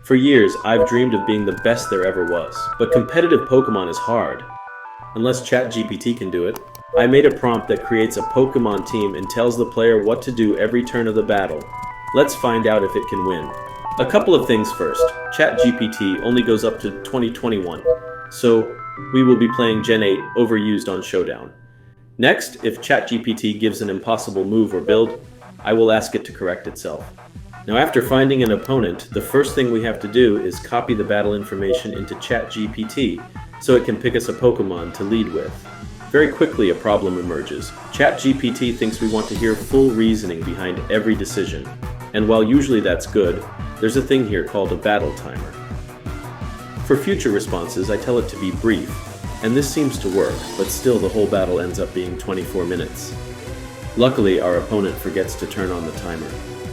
For years, I've dreamed of being the best there ever was. But competitive Pokémon is hard. Unless ChatGPT can do it. I made a prompt that creates a Pokémon team and tells the player what to do every turn of the battle. Let's find out if it can win. A couple of things first. ChatGPT only goes up to 2021, so we will be playing Gen 8 overused on Showdown. Next, if ChatGPT gives an impossible move or build, I will ask it to correct itself. Now after finding an opponent, the first thing we have to do is copy the battle information into ChatGPT so it can pick us a Pokémon to lead with. Very quickly a problem emerges. ChatGPT thinks we want to hear full reasoning behind every decision. And while usually that's good, there's a thing here called a battle timer. For future responses, I tell it to be brief, and this seems to work, but still the whole battle ends up being 24 minutes. Luckily, our opponent forgets to turn on the timer.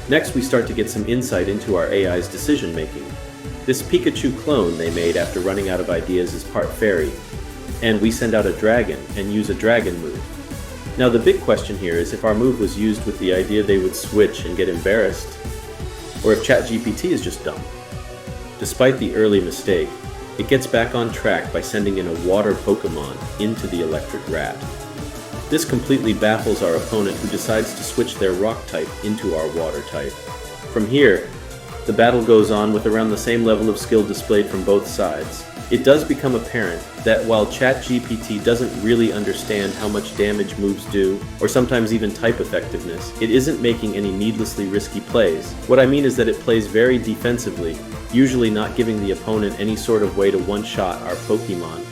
Next, we start to get some insight into our AI's decision-making. This Pikachu clone they made after running out of ideas is part fairy, and we send out a dragon and use a dragon move. Now the big question here is if our move was used with the idea they would switch and get embarrassed, or if ChatGPT is just dumb. Despite the early mistake, it gets back on track by sending in a water Pokémon into the electric rat. This completely baffles our opponent, who decides to switch their rock type into our water type. From here, the battle goes on with around the same level of skill displayed from both sides. It does become apparent that while ChatGPT doesn't really understand how much damage moves do, or sometimes even type effectiveness, it isn't making any needlessly risky plays. What I mean is that it plays very defensively, usually not giving the opponent any sort of way to one-shot our Pokémon.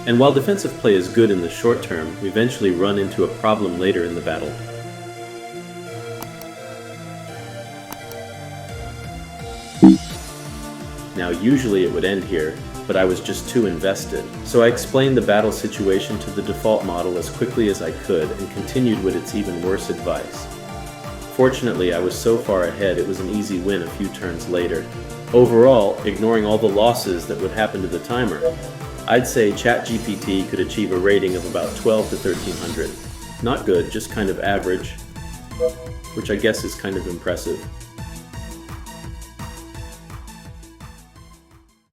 And while defensive play is good in the short term, we eventually run into a problem later in the battle. Now usually it would end here, but I was just too invested. So I explained the battle situation to the default model as quickly as I could and continued with its even worse advice. Fortunately, I was so far ahead it was an easy win a few turns later. Overall, ignoring all the losses that would happen to the timer, I'd say ChatGPT could achieve a rating of about 12 to 1300. Not good, just kind of average, which I guess is kind of impressive.